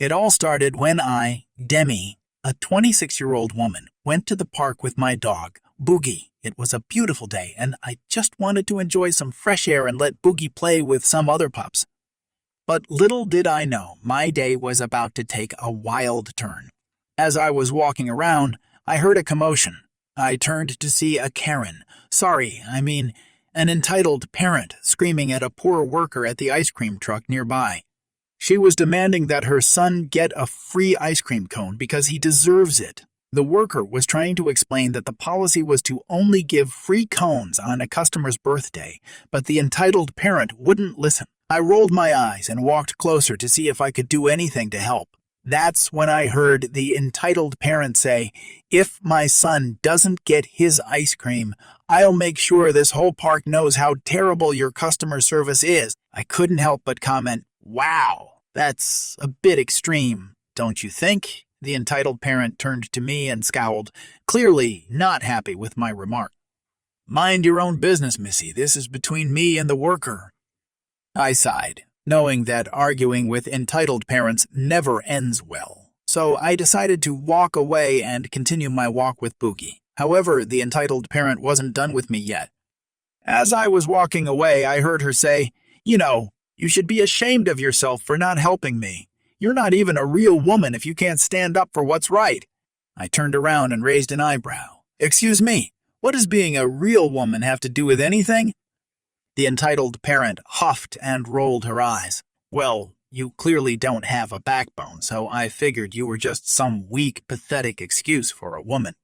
It all started when Demi, a 26-year-old woman, went to the park with my dog, Boogie. It was a beautiful day, and I just wanted to enjoy some fresh air and let Boogie play with some other pups. But little did I know, my day was about to take a wild turn. As I was walking around, I heard a commotion. I turned to see a Karen, an entitled parent, screaming at a poor worker at the ice cream truck nearby. She was demanding that her son get a free ice cream cone because he deserves it. The worker was trying to explain that the policy was to only give free cones on a customer's birthday, but the entitled parent wouldn't listen. I rolled my eyes and walked closer to see if I could do anything to help. That's when I heard the entitled parent say, "If my son doesn't get his ice cream, I'll make sure this whole park knows how terrible your customer service is." I couldn't help but comment, "Wow, that's a bit extreme, don't you think?" The entitled parent turned to me and scowled, clearly not happy with my remark. "Mind your own business, missy. This is between me and the worker." I sighed, knowing that arguing with entitled parents never ends well. So I decided to walk away and continue my walk with Boogie. However, the entitled parent wasn't done with me yet. As I was walking away, I heard her say, "You should be ashamed of yourself for not helping me. You're not even a real woman if you can't stand up for what's right." I turned around and raised an eyebrow. "Excuse me, what does being a real woman have to do with anything?" The entitled parent huffed and rolled her eyes. "Well, you clearly don't have a backbone, so I figured you were just some weak, pathetic excuse for a woman."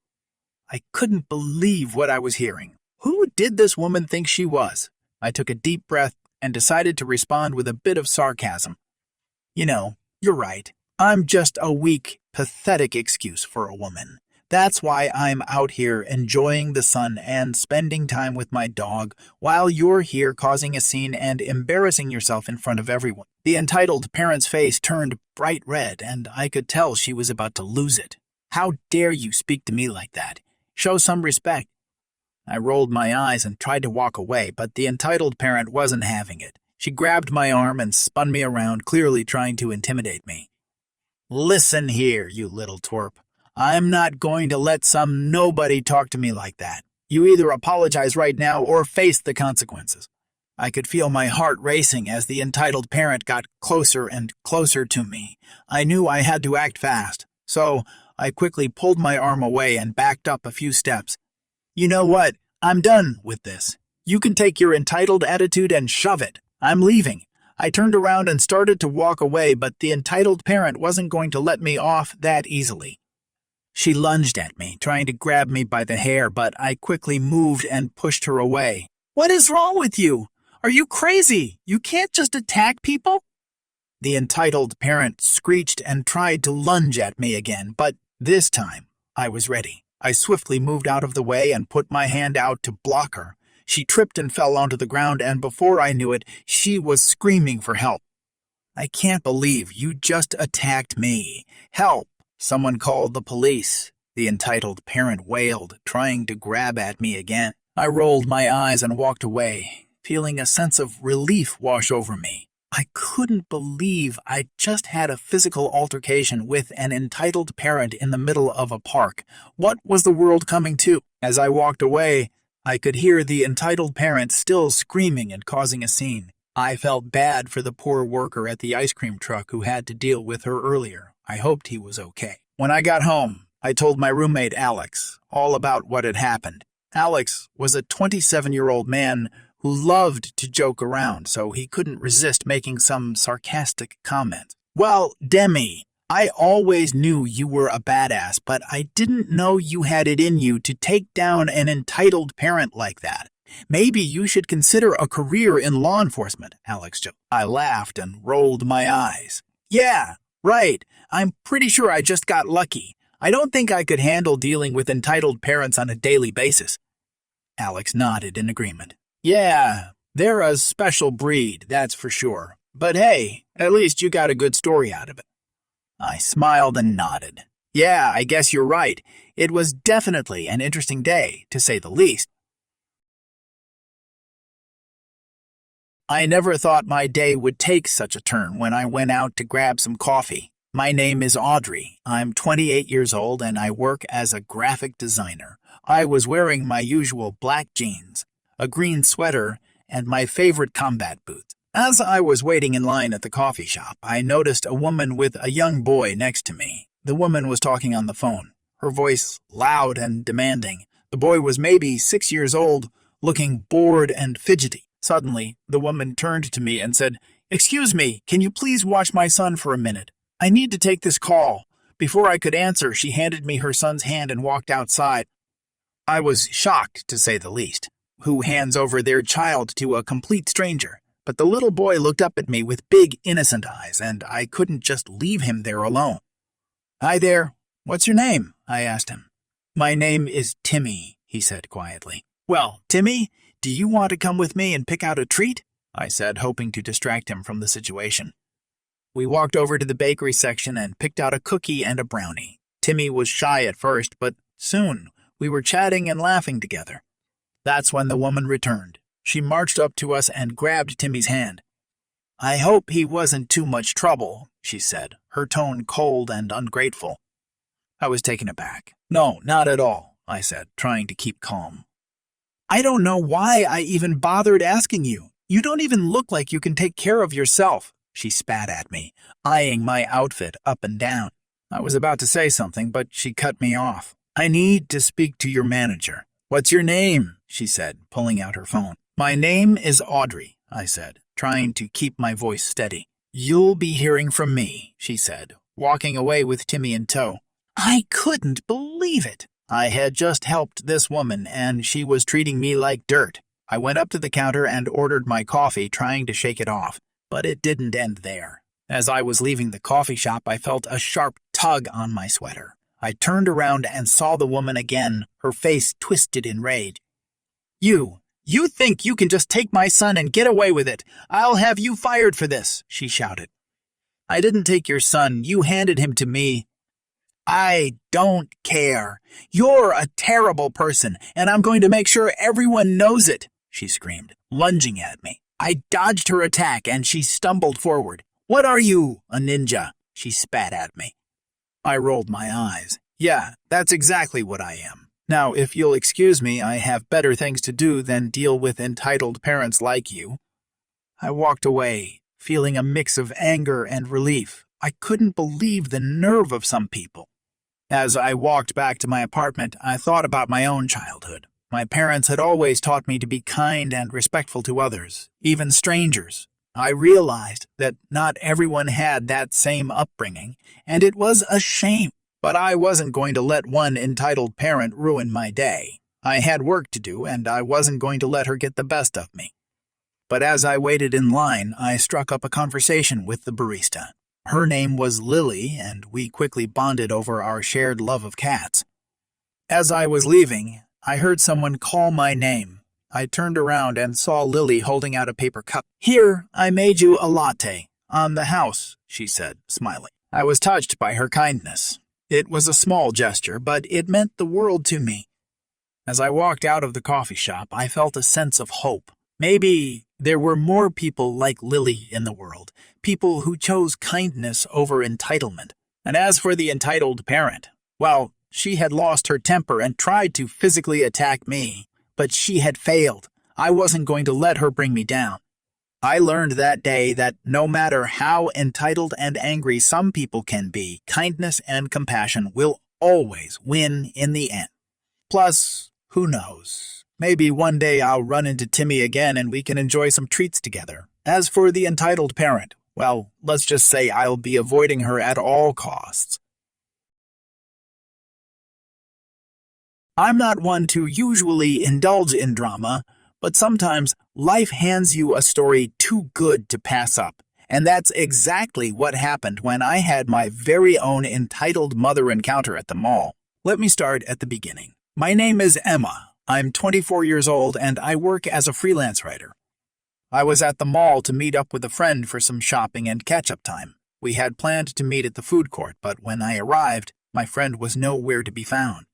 I couldn't believe what I was hearing. Who did this woman think she was? I took a deep breath and decided to respond with a bit of sarcasm. You're right. I'm just a weak, pathetic excuse for a woman. That's why I'm out here enjoying the sun and spending time with my dog while you're here causing a scene and embarrassing yourself in front of everyone." The entitled parent's face turned bright red, and I could tell she was about to lose it. "How dare you speak to me like that? Show some respect." I rolled my eyes and tried to walk away, but the entitled parent wasn't having it. She grabbed my arm and spun me around, clearly trying to intimidate me. "Listen here, you little twerp. I'm not going to let some nobody talk to me like that. You either apologize right now or face the consequences." I could feel my heart racing as the entitled parent got closer and closer to me. I knew I had to act fast, so I quickly pulled my arm away and backed up a few steps. "You know what? I'm done with this. You can take your entitled attitude and shove it. I'm leaving." I turned around and started to walk away, but the entitled parent wasn't going to let me off that easily. She lunged at me, trying to grab me by the hair, but I quickly moved and pushed her away. "What is wrong with you? Are you crazy? You can't just attack people?" The entitled parent screeched and tried to lunge at me again, but this time I was ready. I swiftly moved out of the way and put my hand out to block her. She tripped and fell onto the ground, and before I knew it, she was screaming for help. "I can't believe you just attacked me. Help! Someone called the police," the entitled parent wailed, trying to grab at me again. I rolled my eyes and walked away, feeling a sense of relief wash over me. I couldn't believe I just had a physical altercation with an entitled parent in the middle of a park. What was the world coming to? As I walked away, I could hear the entitled parent still screaming and causing a scene. I felt bad for the poor worker at the ice cream truck who had to deal with her earlier. I hoped he was okay. When I got home, I told my roommate Alex all about what had happened. Alex was a 27-year-old man who loved to joke around, so he couldn't resist making some sarcastic comment. "Well, Demi, I always knew you were a badass, but I didn't know you had it in you to take down an entitled parent like that. Maybe you should consider a career in law enforcement," Alex joked. I laughed and rolled my eyes. "Yeah, right. I'm pretty sure I just got lucky. I don't think I could handle dealing with entitled parents on a daily basis." Alex nodded in agreement. "Yeah, they're a special breed, that's for sure. But hey, at least you got a good story out of it." I smiled and nodded. "Yeah, I guess you're right. It was definitely an interesting day, to say the least." I never thought my day would take such a turn when I went out to grab some coffee. My name is Audrey. I'm 28 years old and I work as a graphic designer. I was wearing my usual black jeans, a green sweater, and my favorite combat boots. As I was waiting in line at the coffee shop, I noticed a woman with a young boy next to me. The woman was talking on the phone, her voice loud and demanding. The boy was maybe 6 years old, looking bored and fidgety. Suddenly, the woman turned to me and said, "Excuse me, can you please watch my son for a minute? I need to take this call." Before I could answer, she handed me her son's hand and walked outside. I was shocked, to say the least. Who hands over their child to a complete stranger? But the little boy looked up at me with big, innocent eyes, and I couldn't just leave him there alone. "Hi there. What's your name?" I asked him. "My name is Timmy," he said quietly. "Well, Timmy, do you want to come with me and pick out a treat?" I said, hoping to distract him from the situation. We walked over to the bakery section and picked out a cookie and a brownie. Timmy was shy at first, but soon we were chatting and laughing together. That's when the woman returned. She marched up to us and grabbed Timmy's hand. "I hope he wasn't too much trouble," she said, her tone cold and ungrateful. I was taken aback. "No, not at all," I said, trying to keep calm. "I don't know why I even bothered asking you. You don't even look like you can take care of yourself," she spat at me, eyeing my outfit up and down. I was about to say something, but she cut me off. "I need to speak to your manager." "What's your name?" she said, pulling out her phone. "My name is Audrey," I said, trying to keep my voice steady. "You'll be hearing from me," she said, walking away with Timmy in tow. I couldn't believe it. I had just helped this woman, and she was treating me like dirt. I went up to the counter and ordered my coffee, trying to shake it off. But it didn't end there. As I was leaving the coffee shop, I felt a sharp tug on my sweater. I turned around and saw the woman again, her face twisted in rage. You think you can just take my son and get away with it? I'll have you fired for this," she shouted. "I didn't take your son. You handed him to me." "I don't care. You're a terrible person, and I'm going to make sure everyone knows it," she screamed, lunging at me. I dodged her attack, and she stumbled forward. "What are you, a ninja?" she spat at me. I rolled my eyes. "Yeah, that's exactly what I am. Now, if you'll excuse me, I have better things to do than deal with entitled parents like you." I walked away, feeling a mix of anger and relief. I couldn't believe the nerve of some people. As I walked back to my apartment, I thought about my own childhood. My parents had always taught me to be kind and respectful to others, even strangers. I realized that not everyone had that same upbringing, and it was a shame. But I wasn't going to let one entitled parent ruin my day. I had work to do, and I wasn't going to let her get the best of me. But as I waited in line, I struck up a conversation with the barista. Her name was Lily, and we quickly bonded over our shared love of cats. As I was leaving, I heard someone call my name. I turned around and saw Lily holding out a paper cup. "Here, I made you a latte. On the house," she said, smiling. I was touched by her kindness. It was a small gesture, but it meant the world to me. As I walked out of the coffee shop, I felt a sense of hope. Maybe there were more people like Lily in the world, people who chose kindness over entitlement. And as for the entitled parent, well, she had lost her temper and tried to physically attack me, but she had failed. I wasn't going to let her bring me down. I learned that day that no matter how entitled and angry some people can be, kindness and compassion will always win in the end. Plus, who knows? Maybe one day I'll run into Timmy again and we can enjoy some treats together. As for the entitled parent, well, let's just say I'll be avoiding her at all costs. I'm not one to usually indulge in drama, but sometimes life hands you a story too good to pass up. And that's exactly what happened when I had my very own entitled mother encounter at the mall. Let me start at the beginning. My name is Emma. I'm 24 years old and I work as a freelance writer. I was at the mall to meet up with a friend for some shopping and catch-up time. We had planned to meet at the food court, but when I arrived, my friend was nowhere to be found.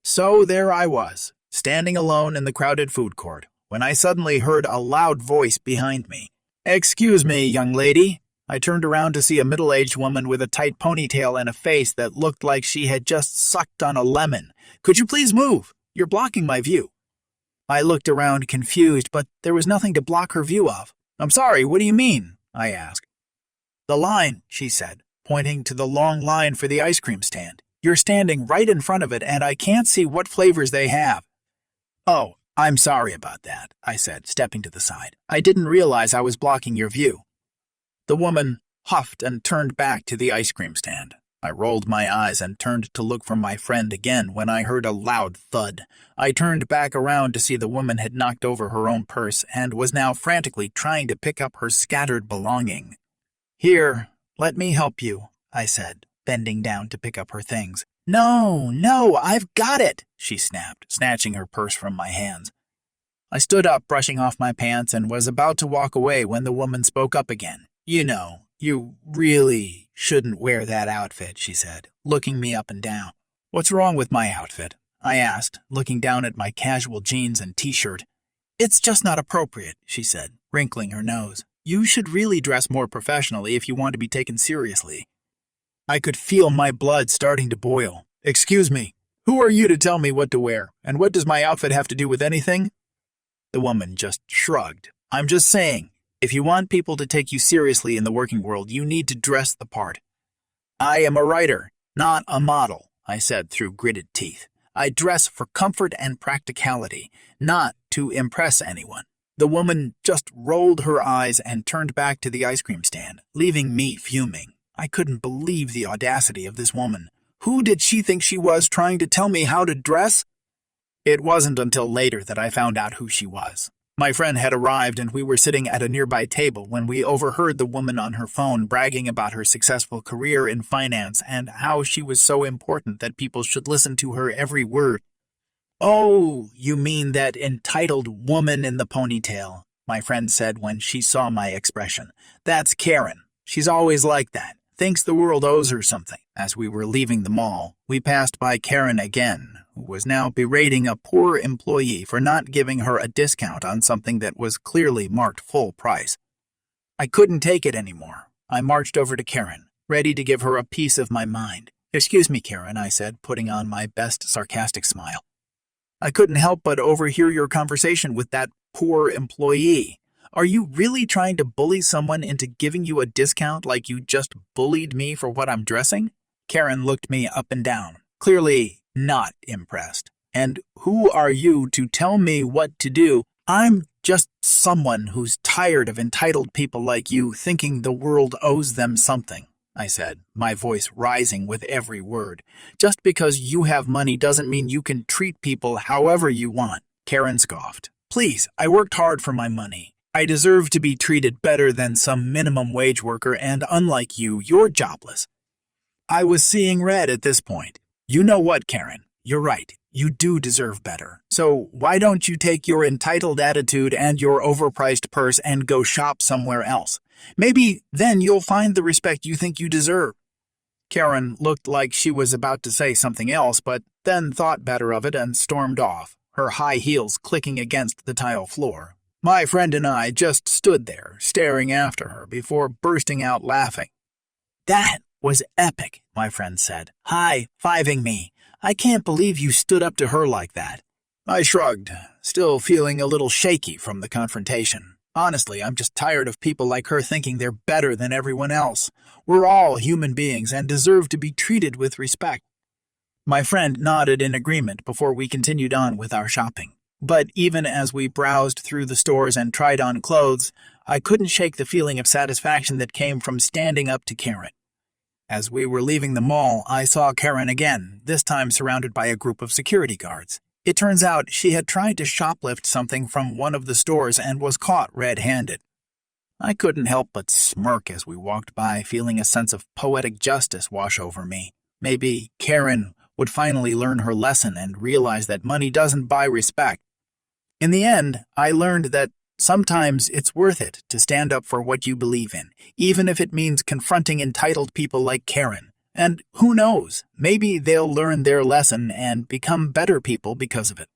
So there I was, standing alone in the crowded food court, when I suddenly heard a loud voice behind me. "Excuse me, young lady." I turned around to see a middle-aged woman with a tight ponytail and a face that looked like she had just sucked on a lemon. "Could you please move? You're blocking my view." I looked around confused, but there was nothing to block her view of. "I'm sorry, what do you mean?" I asked. "The line," she said, pointing to the long line for the ice cream stand. "You're standing right in front of it, and I can't see what flavors they have." "Oh, I'm sorry about that," I said, stepping to the side. "I didn't realize I was blocking your view." The woman huffed and turned back to the ice cream stand. I rolled my eyes and turned to look for my friend again when I heard a loud thud. I turned back around to see the woman had knocked over her own purse and was now frantically trying to pick up her scattered belongings. "Here, let me help you," I said, bending down to pick up her things. No, I've got it," she snapped, snatching her purse from my hands. I stood up, brushing off my pants, and was about to walk away when the woman spoke up again. You really shouldn't wear that outfit," she said, looking me up and down. "What's wrong with my outfit?" I asked, looking down at my casual jeans and t-shirt. "It's just not appropriate," she said, wrinkling her nose. "You should really dress more professionally if you want to be taken seriously." I could feel my blood starting to boil. "Excuse me, who are you to tell me what to wear, and what does my outfit have to do with anything?" The woman just shrugged. "I'm just saying, if you want people to take you seriously in the working world, you need to dress the part." "I am a writer, not a model," I said through gritted teeth. "I dress for comfort and practicality, not to impress anyone." The woman just rolled her eyes and turned back to the ice cream stand, leaving me fuming. I couldn't believe the audacity of this woman. Who did she think she was, trying to tell me how to dress? It wasn't until later that I found out who she was. My friend had arrived and we were sitting at a nearby table when we overheard the woman on her phone bragging about her successful career in finance and how she was so important that people should listen to her every word. "Oh, you mean that entitled woman in the ponytail," my friend said when she saw my expression. "That's Karen. She's always like that. Thinks the world owes her something." As we were leaving the mall, we passed by Karen again, who was now berating a poor employee for not giving her a discount on something that was clearly marked full price. I couldn't take it anymore. I marched over to Karen, ready to give her a piece of my mind. "Excuse me, Karen," I said, putting on my best sarcastic smile. "I couldn't help but overhear your conversation with that poor employee. Are you really trying to bully someone into giving you a discount like you just bullied me for what I'm dressing?" Karen looked me up and down, clearly not impressed. "And who are you to tell me what to do? I'm just someone who's tired of entitled people like you thinking the world owes them something," I said, my voice rising with every word. "Just because you have money doesn't mean you can treat people however you want." Karen scoffed. "Please, I worked hard for my money. I deserve to be treated better than some minimum wage worker, and unlike you, you're jobless." I was seeing red at this point. "You know what, Karen? You're right. You do deserve better. So why don't you take your entitled attitude and your overpriced purse and go shop somewhere else? Maybe then you'll find the respect you think you deserve." Karen looked like she was about to say something else, but then thought better of it and stormed off, her high heels clicking against the tile floor. My friend and I just stood there, staring after her, before bursting out laughing. "That was epic," my friend said, high-fiving me. "I can't believe you stood up to her like that." I shrugged, still feeling a little shaky from the confrontation. Honestly, I'm just tired of people like her thinking they're better than everyone else. We're all human beings and deserve to be treated with respect. My friend nodded in agreement before we continued on with our shopping. But even as we browsed through the stores and tried on clothes, I couldn't shake the feeling of satisfaction that came from standing up to Karen. As we were leaving the mall, I saw Karen again, this time surrounded by a group of security guards. It turns out she had tried to shoplift something from one of the stores and was caught red-handed. I couldn't help but smirk as we walked by, feeling a sense of poetic justice wash over me. Maybe Karen would finally learn her lesson and realize that money doesn't buy respect. In the end, I learned that sometimes it's worth it to stand up for what you believe in, even if it means confronting entitled people like Karen. And who knows, maybe they'll learn their lesson and become better people because of it.